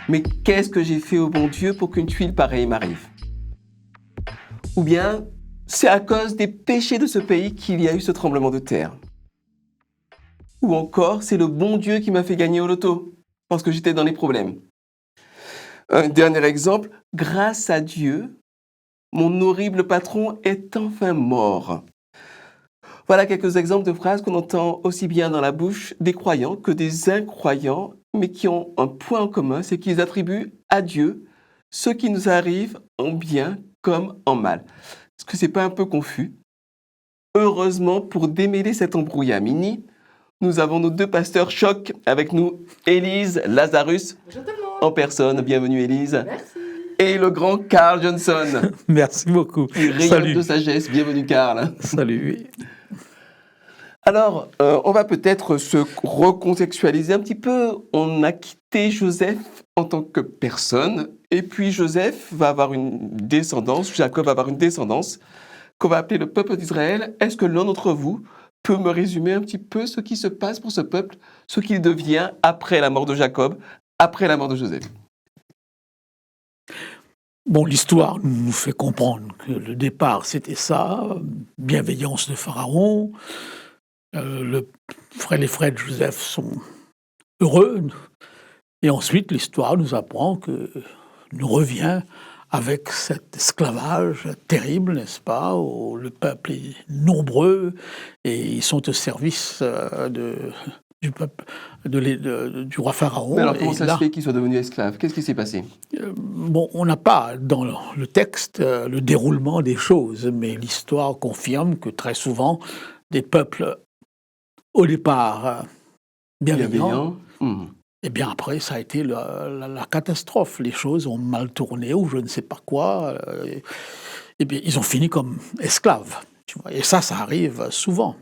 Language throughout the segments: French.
Mais qu'est-ce que j'ai fait au bon Dieu pour qu'une tuile pareille m'arrive? Ou bien, c'est à cause des péchés de ce pays qu'il y a eu ce tremblement de terre. Ou encore, c'est le bon Dieu qui m'a fait gagner au loto, parce que j'étais dans les problèmes. Un dernier exemple, grâce à Dieu, mon horrible patron est enfin mort. Voilà quelques exemples de phrases qu'on entend aussi bien dans la bouche des croyants que des incroyants, mais qui ont un point en commun, c'est qu'ils attribuent à Dieu ce qui nous arrive en bien comme en mal. Est-ce que c'est pas un peu confus? Heureusement, pour démêler cet embrouillamini, nous avons nos deux pasteurs chocs avec nous, Élise Lazarus en personne. Bienvenue Élise. Merci. Et le grand Carl Johnson. Merci beaucoup. Qui rayonne de sagesse. Bienvenue Carl. Salut. Alors, on va peut-être se recontextualiser un petit peu. On a quitté Joseph en tant que personne, et puis Joseph va avoir une descendance, Jacob va avoir une descendance, qu'on va appeler le peuple d'Israël. Est-ce que l'un d'entre vous peut me résumer un petit peu ce qui se passe pour ce peuple, ce qu'il devient après la mort de Jacob, après la mort de Joseph? Bon, l'histoire nous fait comprendre que le départ, c'était ça, bienveillance de Pharaon. Les frères de Joseph sont heureux. Et ensuite, l'histoire nous apprend que nous revient avec cet esclavage terrible, n'est-ce pas, où le peuple est nombreux et ils sont au service du peuple, du roi Pharaon. Mais alors, comment ça se fait qu'ils soient devenus esclaves? Qu'est-ce qui s'est passé? Bon, on n'a pas dans le texte le déroulement des choses, mais l'histoire confirme que très souvent, des peuples, au départ, bienveillants, et bien après, ça a été la catastrophe. Les choses ont mal tourné ou je ne sais pas quoi. Et bien, ils ont fini comme esclaves. Tu vois. Et ça arrive souvent.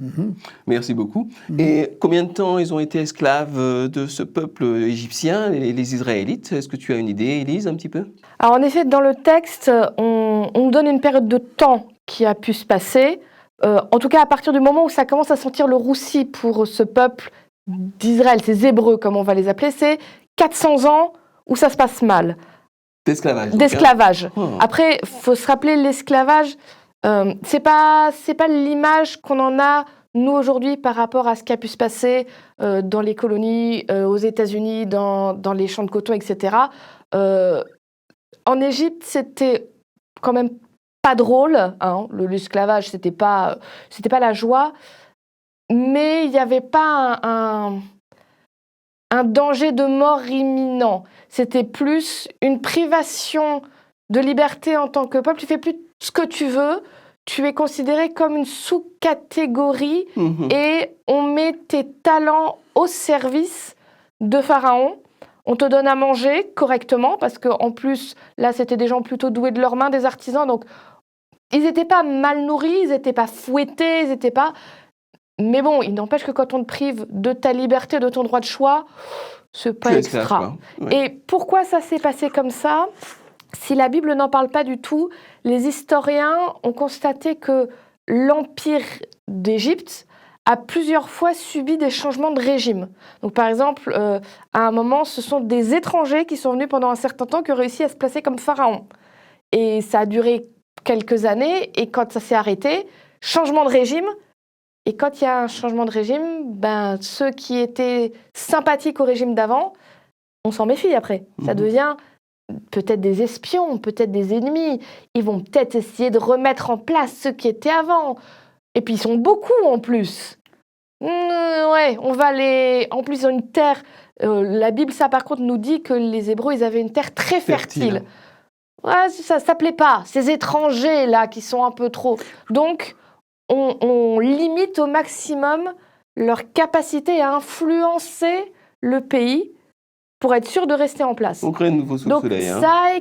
Merci beaucoup. Et combien de temps ils ont été esclaves de ce peuple égyptien, les Israélites? Est-ce que tu as une idée, Élise, un petit peu? Alors en effet, dans le texte, on nous donne une période de temps qui a pu se passer. En tout cas, à partir du moment où ça commence à sentir le roussi pour ce peuple d'Israël, ces Hébreux, comme on va les appeler, c'est 400 ans où ça se passe mal. D'esclavage. D'esclavage. Après, il faut se rappeler, l'esclavage, c'est pas l'image qu'on en a, nous, aujourd'hui, par rapport à ce qui a pu se passer dans les colonies, aux États-Unis, dans les champs de coton, etc. En Égypte, c'était quand même pas drôle. Hein. L'esclavage, c'était pas la joie. Mais il n'y avait pas un danger de mort imminent. C'était plus une privation de liberté en tant que peuple. Tu fais plus ce que tu veux. Tu es considéré comme une sous-catégorie et on met tes talents au service de Pharaon. On te donne à manger correctement parce qu'en plus, là, c'était des gens plutôt doués de leurs mains, des artisans. Donc, ils n'étaient pas mal nourris, ils n'étaient pas fouettés, ils n'étaient pas... Mais bon, il n'empêche que quand on te prive de ta liberté, de ton droit de choix, c'est pas extra. Ouais. Et pourquoi ça s'est passé comme ça? Si la Bible n'en parle pas du tout, les historiens ont constaté que l'Empire d'Égypte a plusieurs fois subi des changements de régime. Donc par exemple, à un moment, ce sont des étrangers qui sont venus pendant un certain temps qui ont réussi à se placer comme pharaon. Et ça a duré quelques années, et quand ça s'est arrêté, changement de régime. Et quand il y a un changement de régime, ben, ceux qui étaient sympathiques au régime d'avant, on s'en méfie après. Ça devient peut-être des espions, peut-être des ennemis. Ils vont peut-être essayer de remettre en place ceux qui étaient avant. Et puis ils sont beaucoup en plus. Ouais, on va les... En plus, ils ont une terre... la Bible, ça par contre, nous dit que les Hébreux, ils avaient une terre très fertile. Ouais, ça ne plaît pas. Ces étrangers-là qui sont un peu trop... Donc... On limite au maximum leur capacité à influencer le pays pour être sûr de rester en place. On crée un nouveau sous-soleil. Ça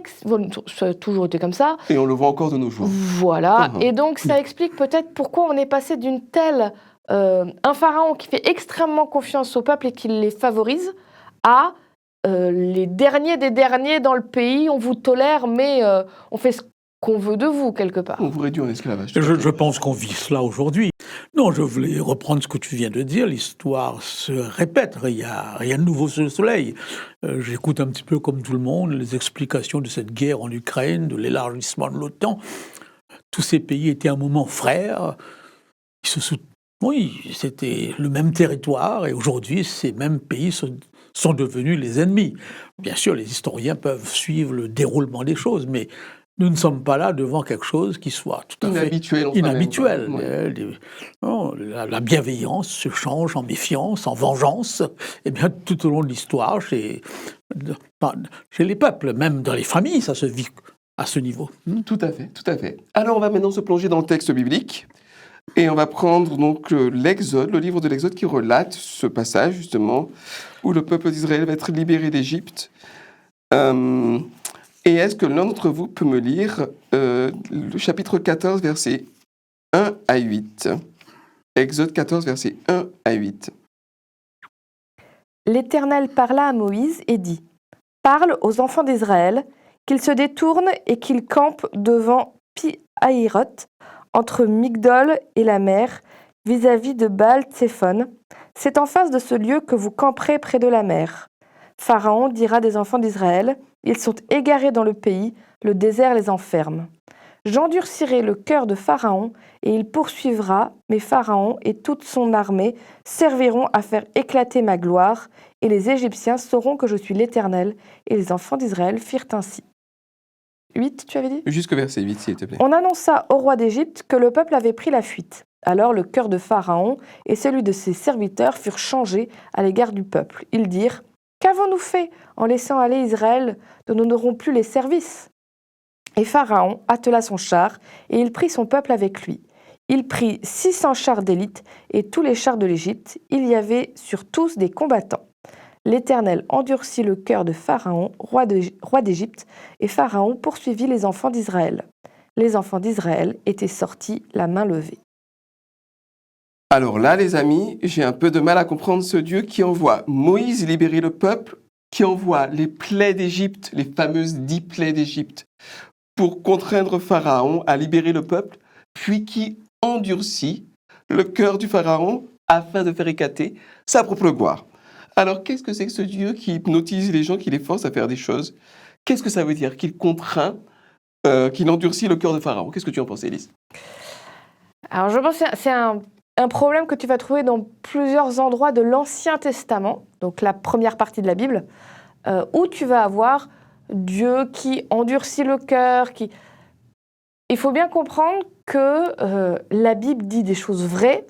a toujours été comme ça. Et on le voit encore de nos jours. Voilà. Et donc, ça explique peut-être pourquoi on est passé d'une telle... un pharaon qui fait extrêmement confiance au peuple et qui les favorise, à les derniers des derniers dans le pays. On vous tolère, mais on fait ce qu'on veut de vous, quelque part. On vous réduit en esclavage. Je pense qu'on vit cela aujourd'hui. Non, je voulais reprendre ce que tu viens de dire. L'histoire se répète. Il n'y a rien de nouveau sous le soleil. J'écoute un petit peu comme tout le monde les explications de cette guerre en Ukraine, de l'élargissement de l'OTAN. Tous ces pays étaient un moment frères. Oui, c'était le même territoire et aujourd'hui, ces mêmes pays sont devenus les ennemis. Bien sûr, les historiens peuvent suivre le déroulement des choses, mais nous ne sommes pas là devant quelque chose qui soit tout à fait inhabituel. Non, la bienveillance se change en méfiance, en vengeance. Et bien, tout au long de l'histoire, chez les peuples, même dans les familles, ça se vit à ce niveau. Tout à fait, tout à fait. Alors, on va maintenant se plonger dans le texte biblique. Et on va prendre donc l'Exode, le livre de l'Exode qui relate ce passage justement où le peuple d'Israël va être libéré d'Égypte. Et est-ce que l'un d'entre vous peut me lire le chapitre 14, versets 1 à 8 ? Exode 14, versets 1 à 8. L'Éternel parla à Moïse et dit : « Parle aux enfants d'Israël, qu'ils se détournent et qu'ils campent devant Pi-Hahiroth, entre Migdol et la mer, vis-à-vis de Baal-Tséphon. C'est en face de ce lieu que vous camperez près de la mer. Pharaon dira des enfants d'Israël : ils sont égarés dans le pays, le désert les enferme. J'endurcirai le cœur de Pharaon, et il poursuivra, mais Pharaon et toute son armée serviront à faire éclater ma gloire, et les Égyptiens sauront que je suis l'Éternel. Et les enfants d'Israël firent ainsi. » 8, tu avais dit ? Jusqu'au verset 8, s'il te plaît. On annonça au roi d'Égypte que le peuple avait pris la fuite. Alors le cœur de Pharaon et celui de ses serviteurs furent changés à l'égard du peuple. Ils dirent : « Qu'avons-nous fait en laissant aller Israël dont nous n'aurons plus les services ?» Et Pharaon attela son char et il prit son peuple avec lui. Il prit 600 chars d'élite et tous les chars de l'Égypte. Il y avait sur tous des combattants. L'Éternel endurcit le cœur de Pharaon, roi d'Égypte, et Pharaon poursuivit les enfants d'Israël. Les enfants d'Israël étaient sortis la main levée. Alors là, les amis, j'ai un peu de mal à comprendre ce Dieu qui envoie Moïse libérer le peuple, qui envoie les plaies d'Égypte, les fameuses 10 plaies d'Égypte, pour contraindre Pharaon à libérer le peuple, puis qui endurcit le cœur du Pharaon afin de faire éclater sa propre gloire. Alors, qu'est-ce que c'est que ce Dieu qui hypnotise les gens, qui les force à faire des choses ? Qu'est-ce que ça veut dire qu'il contraint, qu'il endurcit le cœur de Pharaon ? Qu'est-ce que tu en penses, Élise ? Alors, je pense que c'est un problème que tu vas trouver dans plusieurs endroits de l'Ancien Testament, donc la première partie de la Bible, où tu vas avoir Dieu qui endurcit le cœur. Il faut bien comprendre que la Bible dit des choses vraies,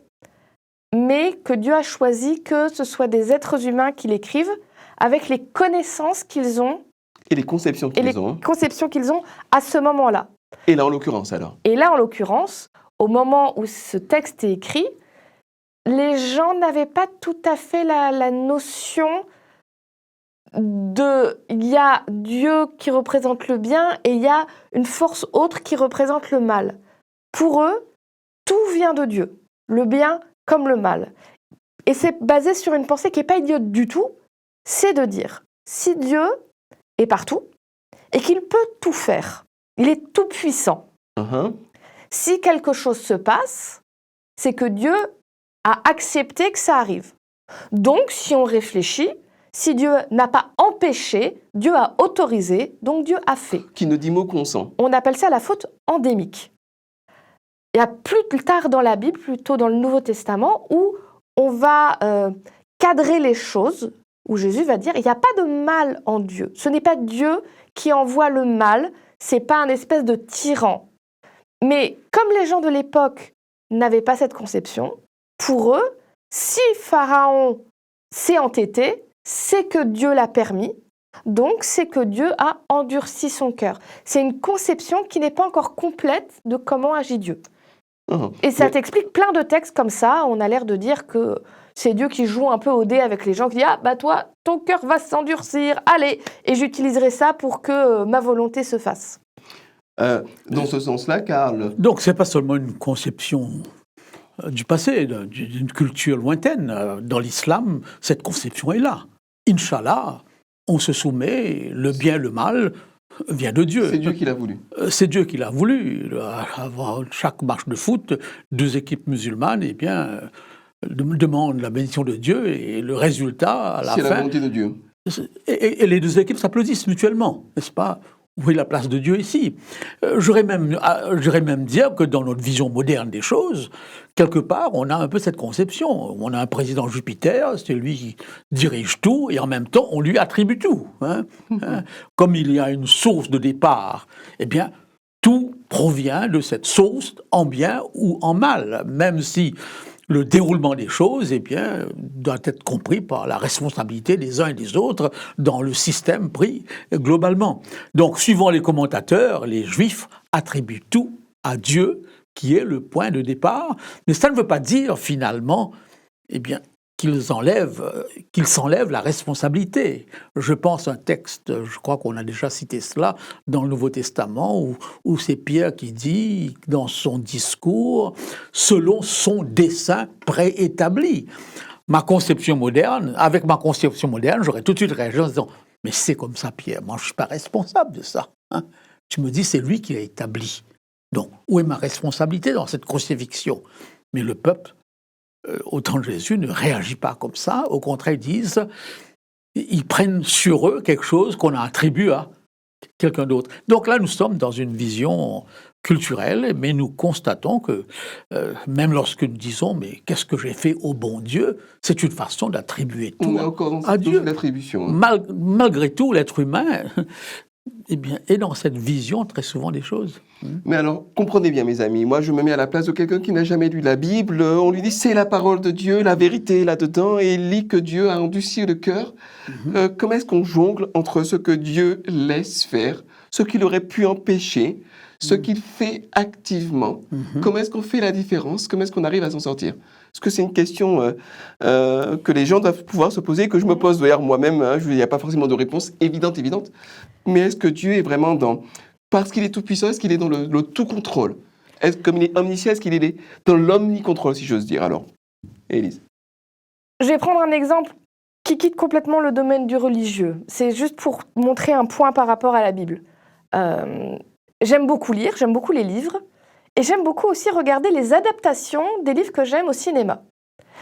mais que Dieu a choisi que ce soit des êtres humains qui l'écrivent avec les connaissances qu'ils ont et les conceptions qu'ils ont à ce moment-là. Et là, en l'occurrence, alors ? Et là, en l'occurrence, au moment où ce texte est écrit, les gens n'avaient pas tout à fait la notion il y a Dieu qui représente le bien et il y a une force autre qui représente le mal. Pour eux, tout vient de Dieu, le bien comme le mal. Et c'est basé sur une pensée qui n'est pas idiote du tout, c'est de dire, si Dieu est partout et qu'il peut tout faire, il est tout puissant. Si quelque chose se passe, c'est que Dieu a accepté que ça arrive. Donc, si on réfléchit, si Dieu n'a pas empêché, Dieu a autorisé, donc Dieu a fait. Qui ne dit mot consent. On appelle ça la faute endémique. Il y a plus tard dans la Bible, plutôt dans le Nouveau Testament, où on va cadrer les choses, où Jésus va dire, il n'y a pas de mal en Dieu. Ce n'est pas Dieu qui envoie le mal, ce n'est pas un espèce de tyran. Mais comme les gens de l'époque n'avaient pas cette conception, pour eux, si Pharaon s'est entêté, c'est que Dieu l'a permis, donc c'est que Dieu a endurci son cœur. C'est une conception qui n'est pas encore complète de comment agit Dieu. Et ça t'explique plein de textes comme ça. On a l'air de dire que c'est Dieu qui joue un peu au dé avec les gens, qui dit « Ah, bah toi, ton cœur va s'endurcir, allez !» Et j'utiliserai ça pour que ma volonté se fasse. Dans ce sens-là, Karl. Donc, ce n'est pas seulement une conception du passé, d'une culture lointaine. Dans l'islam, cette conception est là. Inch'Allah, on se soumet, le bien et le mal vient de Dieu. C'est Dieu qui l'a voulu. C'est Dieu qui l'a voulu. Avant chaque match de foot, 2 équipes musulmanes, eh bien, demandent la bénédiction de Dieu et le résultat, à la fin... C'est la volonté de Dieu. Et les 2 équipes s'applaudissent mutuellement, n'est-ce pas? Où est la place de Dieu ici? J'aurais même dire que dans notre vision moderne des choses, quelque part, on a un peu cette conception. On a un président Jupiter, c'est lui qui dirige tout, et en même temps, on lui attribue tout. Comme il y a une source de départ, eh bien, tout provient de cette source, en bien ou en mal, même si le déroulement des choses, eh bien, doit être compris par la responsabilité des uns et des autres dans le système pris globalement. Donc, suivant les commentateurs, les Juifs attribuent tout à Dieu, qui est le point de départ, mais ça ne veut pas dire, finalement, eh bien, qu'ils s'enlèvent la responsabilité. Je pense à un texte, je crois qu'on a déjà cité cela dans le Nouveau Testament, où c'est Pierre qui dit, dans son discours, selon son dessein préétabli. Avec ma conception moderne, j'aurais tout de suite réagi en disant, mais c'est comme ça, Pierre, moi je ne suis pas responsable de ça. Tu me dis, c'est lui qui l'a établi. Donc, où est ma responsabilité dans cette crucifixion? Mais le peuple, au temps de Jésus, ne réagit pas comme ça. Au contraire, ils prennent sur eux quelque chose qu'on a attribué à quelqu'un d'autre. Donc là, nous sommes dans une vision culturelle, mais nous constatons que même lorsque nous disons « mais qu'est-ce que j'ai fait au bon Dieu ?» c'est une façon d'attribuer tout à Dieu. L'attribution. Malgré tout, l'être humain eh bien, est dans cette vision très souvent des choses. Mais alors, comprenez bien, mes amis, moi je me mets à la place de quelqu'un qui n'a jamais lu la Bible. On lui dit c'est la parole de Dieu, la vérité est là-dedans, et il lit que Dieu a endurci le cœur. Comment est-ce qu'on jongle entre ce que Dieu laisse faire, ce qu'il aurait pu empêcher, ce qu'il fait activement? Comment est-ce qu'on fait la différence? Comment est-ce qu'on arrive à s'en sortir? Est-ce que c'est une question que les gens doivent pouvoir se poser, que je me pose d'ailleurs moi-même, il n'y a pas forcément de réponse évidente. Mais est-ce que Dieu est vraiment dans... Parce qu'il est tout-puissant, est-ce qu'il est dans le tout-contrôle? Comme il est omniscient, est-ce qu'il est dans l'omnicontrôle, si j'ose dire? Alors, Élise. Je vais prendre un exemple qui quitte complètement le domaine du religieux. C'est juste pour montrer un point par rapport à la Bible. J'aime beaucoup lire, j'aime beaucoup les livres, et j'aime beaucoup aussi regarder les adaptations des livres que j'aime au cinéma.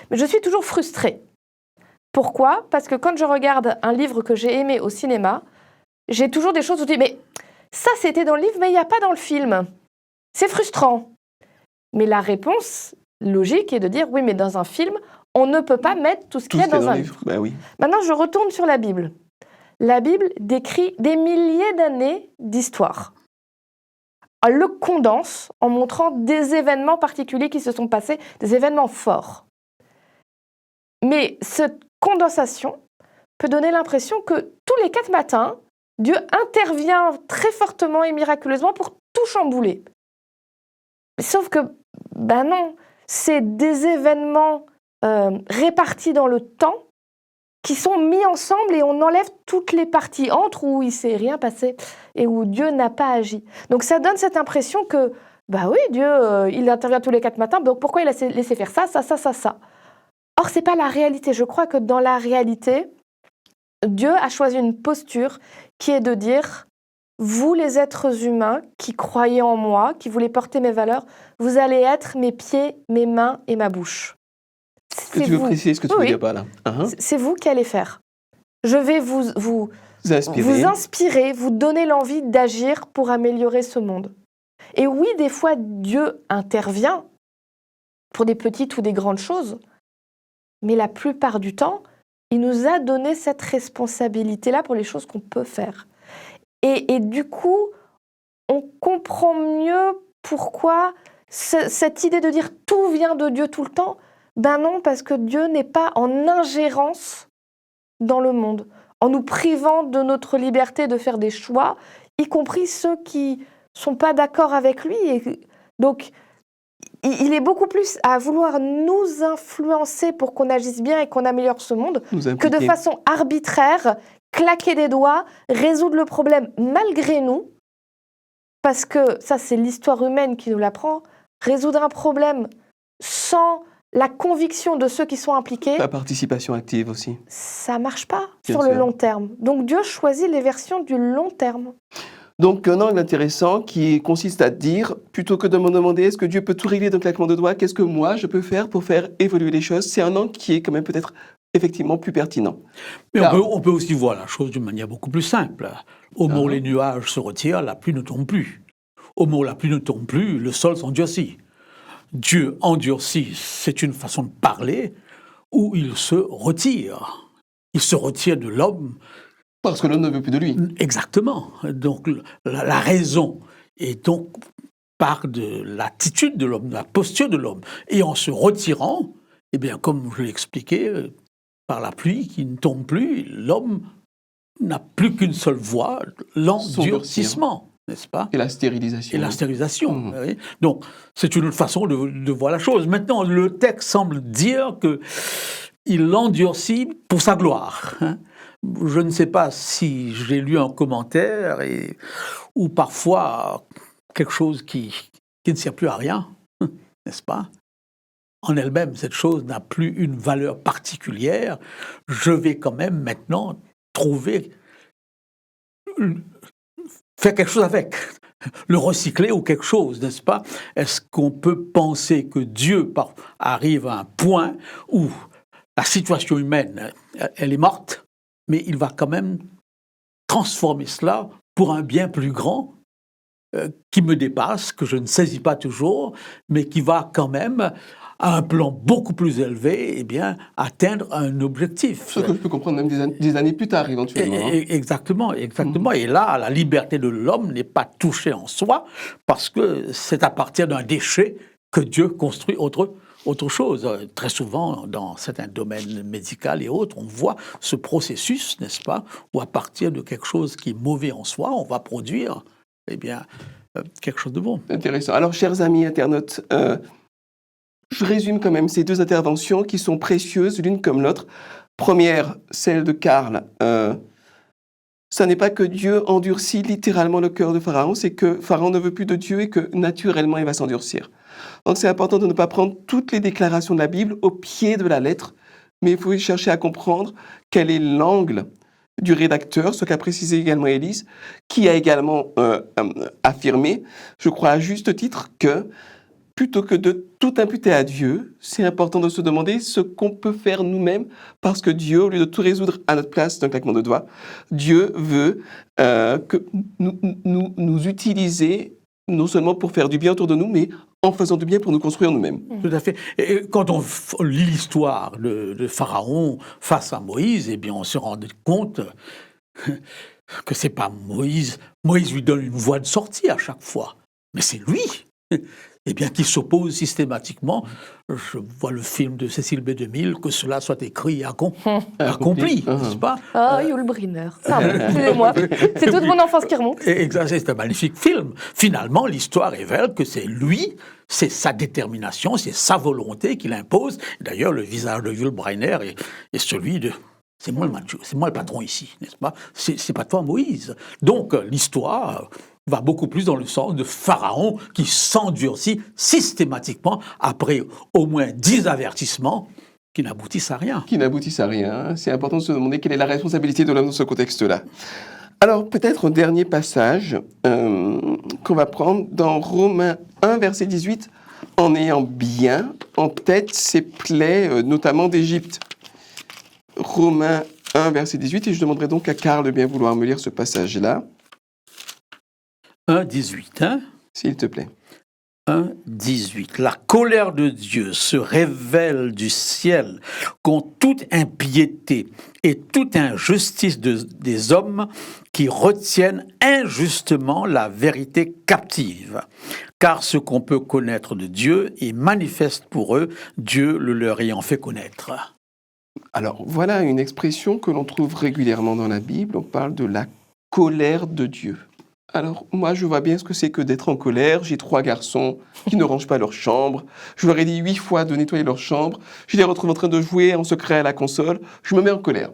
Mais je suis toujours frustrée. Pourquoi? Parce que quand je regarde un livre que j'ai aimé au cinéma, j'ai toujours des choses où je dis « mais ça c'était dans le livre, mais il n'y a pas dans le film ». C'est frustrant. Mais la réponse logique est de dire « oui, mais dans un film, on ne peut pas mettre tout ce qu'il y a dans un livre ». Ben oui. Maintenant, je retourne sur la Bible. La Bible décrit des milliers d'années d'histoire. Elle le condense en montrant des événements particuliers qui se sont passés, des événements forts. Mais cette condensation peut donner l'impression que tous les 4 matins, Dieu intervient très fortement et miraculeusement pour tout chambouler. Sauf que, ben non, c'est des événements répartis dans le temps qui sont mis ensemble et on enlève toutes les parties entre où il ne s'est rien passé et où Dieu n'a pas agi. Donc ça donne cette impression que, bah oui, Dieu, il intervient tous les 4 matins, donc pourquoi il a laissé faire ça? Or, ce n'est pas la réalité. Je crois que dans la réalité, Dieu a choisi une posture qui est de dire « Vous, les êtres humains qui croyez en moi, qui voulez porter mes valeurs, vous allez être mes pieds, mes mains et ma bouche. » Est-ce que tu veux préciser ce que tu veux dire par là? C'est vous qui allez faire. Je vais vous inspirer, vous donner l'envie d'agir pour améliorer ce monde. Et oui, des fois, Dieu intervient pour des petites ou des grandes choses, mais la plupart du temps, il nous a donné cette responsabilité-là pour les choses qu'on peut faire. Et du coup, on comprend mieux pourquoi cette idée de dire tout vient de Dieu tout le temps. Ben non, parce que Dieu n'est pas en ingérence dans le monde, en nous privant de notre liberté de faire des choix, y compris ceux qui ne sont pas d'accord avec lui. Et donc, il est beaucoup plus à vouloir nous influencer pour qu'on agisse bien et qu'on améliore ce monde que de façon arbitraire, claquer des doigts, résoudre le problème malgré nous, parce que ça, c'est l'histoire humaine qui nous l'apprend. Résoudre un problème sans la conviction de ceux qui sont impliqués... La participation active aussi. Ça ne marche pas sur le long terme. Donc Dieu choisit les versions du long terme. Donc un angle intéressant qui consiste à dire, plutôt que de me demander est-ce que Dieu peut tout régler d'un claquement de doigts, qu'est-ce que moi je peux faire pour faire évoluer les choses, c'est un angle qui est quand même peut-être effectivement plus pertinent. Mais Car- on peut aussi voir la chose d'une manière beaucoup plus simple. Au moment où les nuages se retirent, la pluie ne tombe plus. Au moment où la pluie ne tombe plus, le sol s'endurcit. Dieu endurcit, c'est une façon de parler où il se retire. Il se retire de l'homme. Parce que l'homme ne veut plus de lui. Exactement. Donc la raison est donc part de l'attitude de l'homme, de la posture de l'homme. Et en se retirant, eh bien, comme je l'ai expliqué, par la pluie qui ne tombe plus, l'homme n'a plus qu'une seule voie, l'endurcissement, n'est-ce pas? Et la stérilisation. Et la stérilisation. Mmh. Oui. Donc, c'est une autre façon de voir la chose. Maintenant, le texte semble dire qu'il l'endurcit pour sa gloire. Hein. Je ne sais pas si j'ai lu un commentaire ou parfois quelque chose qui ne sert plus à rien, n'est-ce pas? En elle-même, cette chose n'a plus une valeur particulière. Je vais quand même maintenant faire quelque chose avec, le recycler ou quelque chose, n'est-ce pas? Est-ce qu'on peut penser que Dieu arrive à un point où la situation humaine, elle est morte, mais il va quand même transformer cela pour un bien plus grand qui me dépasse, que je ne saisis pas toujours, mais qui va quand même, à un plan beaucoup plus élevé, eh bien, atteindre un objectif. Ce que je peux comprendre même des années plus tard, éventuellement. Hein. Exactement. Et là, la liberté de l'homme n'est pas touchée en soi, parce que c'est à partir d'un déchet que Dieu construit autre chose. Très souvent, dans certains domaines médicaux et autres, on voit ce processus, n'est-ce pas, où à partir de quelque chose qui est mauvais en soi, on va produire, eh bien, quelque chose de bon. Intéressant. Alors, chers amis internautes, je résume quand même ces deux interventions qui sont précieuses l'une comme l'autre. Première, celle de Karl. Ça n'est pas que Dieu endurcit littéralement le cœur de Pharaon, c'est que Pharaon ne veut plus de Dieu et que naturellement il va s'endurcir. Donc c'est important de ne pas prendre toutes les déclarations de la Bible au pied de la lettre, mais il faut chercher à comprendre quel est l'angle du rédacteur, ce qu'a précisé également Élise, qui a également affirmé, je crois à juste titre, que plutôt que de tout imputer à Dieu, c'est important de se demander ce qu'on peut faire nous-mêmes, parce que Dieu, au lieu de tout résoudre à notre place d'un claquement de doigts, Dieu veut que nous utiliser non seulement pour faire du bien autour de nous, mais en faisant du bien pour nous construire nous-mêmes. Tout à fait. Et quand on lit l'histoire de Pharaon face à Moïse, eh bien, on se rend compte que c'est pas Moïse. Moïse lui donne une voie de sortie à chaque fois, mais c'est lui. Eh bien, qui s'oppose systématiquement. Je vois le film de Cécile B. 2000, que cela soit écrit et accompli, n'est-ce pas? Ah, Yul Brynner. Pardon, excusez-moi. C'est toute mon enfance qui remonte. C'est un magnifique film. Finalement, l'histoire révèle que c'est lui, c'est sa détermination, c'est sa volonté qu'il impose. D'ailleurs, le visage de Yul Brynner est celui de... C'est moi le macho, c'est moi le patron ici, n'est-ce pas? C'est pas toi, Moïse. Donc, l'histoire va beaucoup plus dans le sens de Pharaon qui s'endurcit systématiquement après au moins 10 avertissements qui n'aboutissent à rien. Qui n'aboutissent à rien. C'est important de se demander quelle est la responsabilité de l'homme dans ce contexte-là. Alors, peut-être un dernier passage qu'on va prendre dans Romains 1, verset 18, en ayant bien en tête ces plaies, notamment d'Égypte. Romains 1, verset 18, et je demanderai donc à Karl de bien vouloir me lire ce passage-là. 1, 18, hein? S'il te plaît. 1, 18. La colère de Dieu se révèle du ciel contre toute impiété et toute injustice des hommes qui retiennent injustement la vérité captive. Car ce qu'on peut connaître de Dieu est manifeste pour eux, Dieu le leur ayant fait connaître. Alors, voilà une expression que l'on trouve régulièrement dans la Bible. On parle de la colère de Dieu. Alors, moi, je vois bien ce que c'est que d'être en colère. J'ai 3 garçons qui ne rangent pas leur chambre. Je leur ai dit 8 fois de nettoyer leur chambre. Je les retrouve en train de jouer en secret à la console. Je me mets en colère.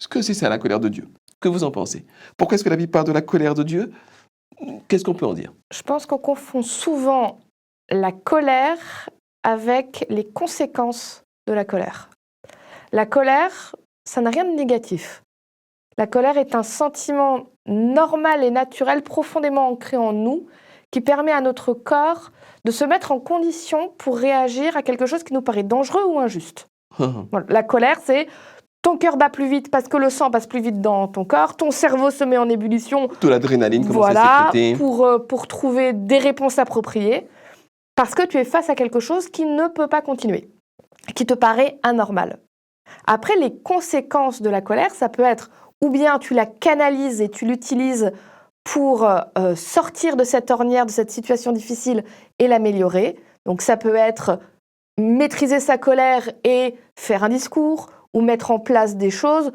Est-ce que c'est ça, la colère de Dieu? Que vous en pensez? Pourquoi est-ce que la Bible parle de la colère de Dieu? Qu'est-ce qu'on peut en dire? Je pense qu'on confond souvent la colère avec les conséquences de la colère. La colère, ça n'a rien de négatif. La colère est un sentiment normal et naturel profondément ancré en nous qui permet à notre corps de se mettre en condition pour réagir à quelque chose qui nous paraît dangereux ou injuste. Voilà. La colère, c'est ton cœur bat plus vite parce que le sang passe plus vite dans ton corps, ton cerveau se met en ébullition. De l'adrénaline commence à Voilà, sécréter. pour trouver des réponses appropriées, parce que tu es face à quelque chose qui ne peut pas continuer, qui te paraît anormal. Après, les conséquences de la colère, ça peut être ou bien tu la canalises et tu l'utilises pour sortir de cette ornière, de cette situation difficile et l'améliorer. Donc ça peut être maîtriser sa colère et faire un discours ou mettre en place des choses.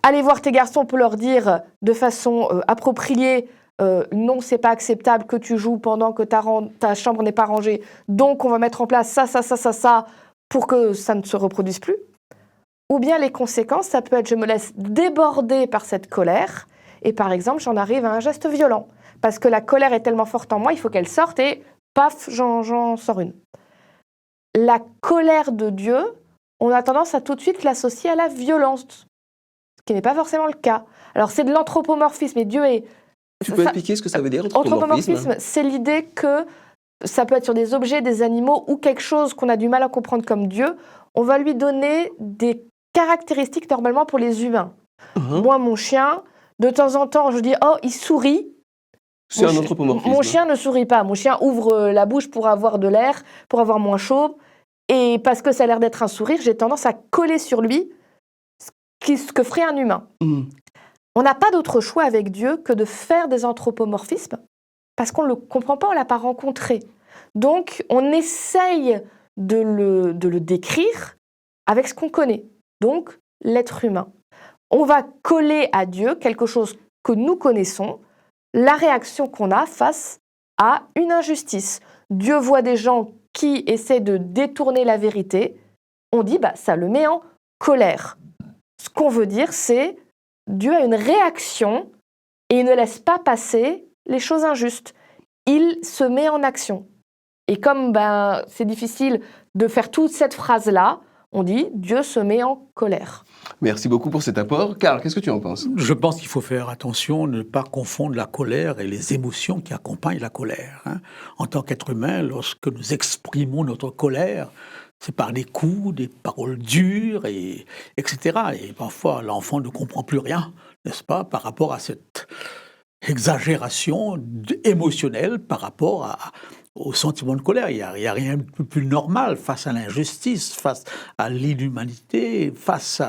Aller voir tes garçons pour leur dire de façon appropriée non, c'est pas acceptable que tu joues pendant que ta chambre n'est pas rangée. Donc on va mettre en place ça pour que ça ne se reproduise plus. Ou bien les conséquences, ça peut être je me laisse déborder par cette colère et par exemple j'en arrive à un geste violent parce que la colère est tellement forte en moi, il faut qu'elle sorte et paf, j'en sors une. La colère de Dieu, on a tendance à tout de suite l'associer à la violence, ce qui n'est pas forcément le cas. Alors c'est de l'anthropomorphisme et Dieu est... Tu peux expliquer ce que ça veut dire, anthropomorphisme, c'est l'idée que ça peut être sur des objets, des animaux ou quelque chose qu'on a du mal à comprendre comme Dieu. On va lui donner des caractéristiques normalement pour les humains. Moi, mon chien, de temps en temps, je dis « Oh, il sourit ». C'est un anthropomorphisme. Mon chien ne sourit pas. Mon chien ouvre la bouche pour avoir de l'air, pour avoir moins chaud. Et parce que ça a l'air d'être un sourire, j'ai tendance à coller sur lui ce que ferait un humain. On n'a pas d'autre choix avec Dieu que de faire des anthropomorphismes parce qu'on ne le comprend pas, on ne l'a pas rencontré. Donc, on essaye de le décrire avec ce qu'on connaît, donc l'être humain. On va coller à Dieu quelque chose que nous connaissons, la réaction qu'on a face à une injustice. Dieu voit des gens qui essaient de détourner la vérité, on dit ça le met en colère. Ce qu'on veut dire, c'est Dieu a une réaction et il ne laisse pas passer les choses injustes. Il se met en action. Et comme c'est difficile de faire toute cette phrase-là, on dit Dieu se met en colère. Merci beaucoup pour cet apport. Karl, qu'est-ce que tu en penses ? Je pense qu'il faut faire attention de ne pas confondre la colère et les émotions qui accompagnent la colère. En tant qu'être humain, lorsque nous exprimons notre colère, c'est par des coups, des paroles dures, etc. Et parfois, l'enfant ne comprend plus rien, n'est-ce pas, par rapport à cette exagération émotionnelle par rapport au sentiment de colère. Il n'y a rien de plus normal face à l'injustice, face à l'inhumanité, face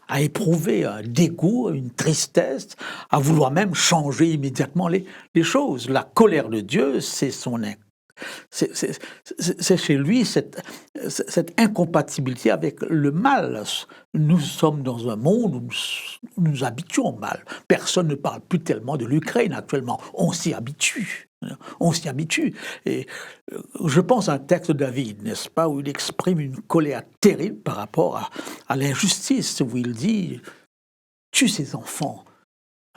à éprouver un dégoût, une tristesse, à vouloir même changer immédiatement les choses. La colère de Dieu, c'est chez lui cette incompatibilité avec le mal. Nous sommes dans un monde où nous nous habituons au mal. Personne ne parle plus tellement de l'Ukraine actuellement. On s'y habitue. Et je pense à un texte de David, n'est-ce pas, où il exprime une colère terrible par rapport à l'injustice, où il dit « tue ces enfants ».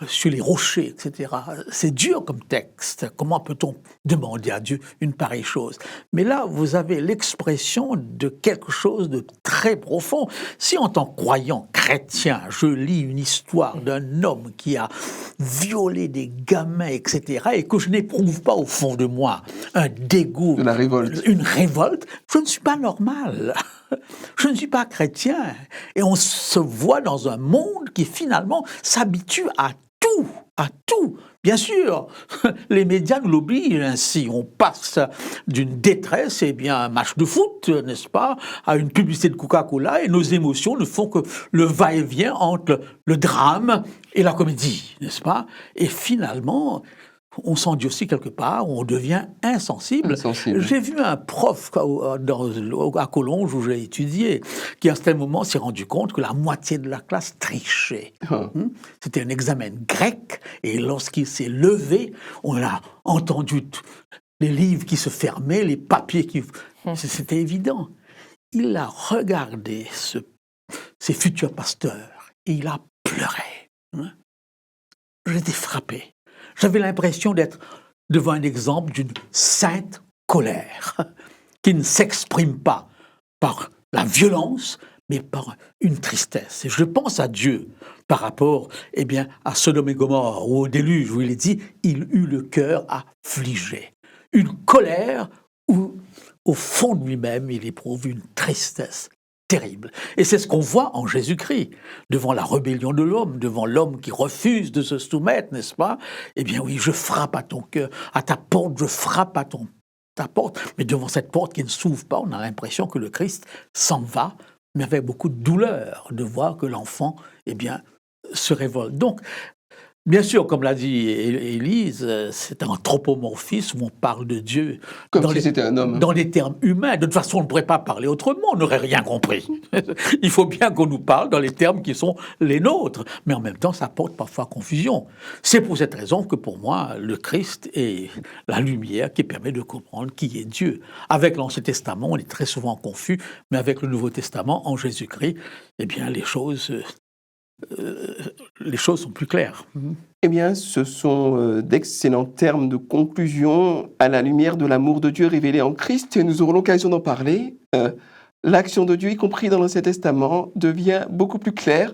Sur les rochers, etc. C'est dur comme texte. Comment peut-on demander à Dieu une pareille chose ? Mais là, vous avez l'expression de quelque chose de très profond. Si en tant que croyant chrétien, je lis une histoire d'un homme qui a violé des gamins, etc., et que je n'éprouve pas au fond de moi un dégoût, de la révolte, une révolte, je ne suis pas normal. Je ne suis pas chrétien. Et on se voit dans un monde qui finalement s'habitue à tout. Bien sûr, les médias nous l'obligent ainsi. On passe d'une détresse, un match de foot, n'est-ce pas, à une publicité de Coca-Cola, et nos émotions ne font que le va-et-vient entre le drame et la comédie, n'est-ce pas ? Et finalement, on s'endurcit quelque part, on devient insensible. J'ai vu un prof à Collonges où j'ai étudié, qui à un certain moment s'est rendu compte que la moitié de la classe trichait. C'était un examen grec, et lorsqu'il s'est levé, on a entendu les livres qui se fermaient, les papiers qui... C'était évident. Il a regardé ces futurs pasteurs, et il a pleuré. J'étais frappé. J'avais l'impression d'être devant un exemple d'une sainte colère qui ne s'exprime pas par la violence, mais par une tristesse. Et je pense à Dieu par rapport à Sodome et Gomorrhe ou au déluge, où il est dit « il eut le cœur affligé ». Une colère où, au fond de lui-même, il éprouve une tristesse terrible. Et c'est ce qu'on voit en Jésus-Christ, devant la rébellion de l'homme, devant l'homme qui refuse de se soumettre, n'est-ce pas? Eh bien oui, je frappe à ton cœur, à ta porte, je frappe à ta porte. Mais devant cette porte qui ne s'ouvre pas, on a l'impression que le Christ s'en va, mais avec beaucoup de douleur de voir que l'enfant, se révolte. Donc, bien sûr, comme l'a dit Élise, c'est un anthropomorphisme où on parle de Dieu Comme si c'était un homme. Dans les termes humains. De toute façon, on ne pourrait pas parler autrement, on n'aurait rien compris. Il faut bien qu'on nous parle dans les termes qui sont les nôtres. Mais en même temps, ça porte parfois confusion. C'est pour cette raison que pour moi, le Christ est la lumière qui permet de comprendre qui est Dieu. Avec l'Ancien Testament, on est très souvent confus, mais avec le Nouveau Testament, en Jésus-Christ, les choses sont plus claires. Eh bien, ce sont d'excellents termes de conclusion à la lumière de l'amour de Dieu révélé en Christ, et nous aurons l'occasion d'en parler. L'action de Dieu, y compris dans l'Ancien Testament, devient beaucoup plus claire.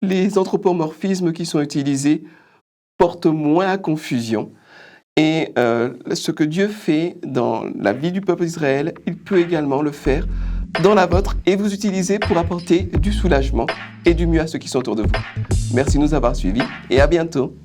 Les anthropomorphismes qui sont utilisés portent moins à confusion. Et ce que Dieu fait dans la vie du peuple d'Israël, il peut également le faire dans la vôtre et vous utiliser pour apporter du soulagement et du mieux à ceux qui sont autour de vous. Merci de nous avoir suivis et à bientôt.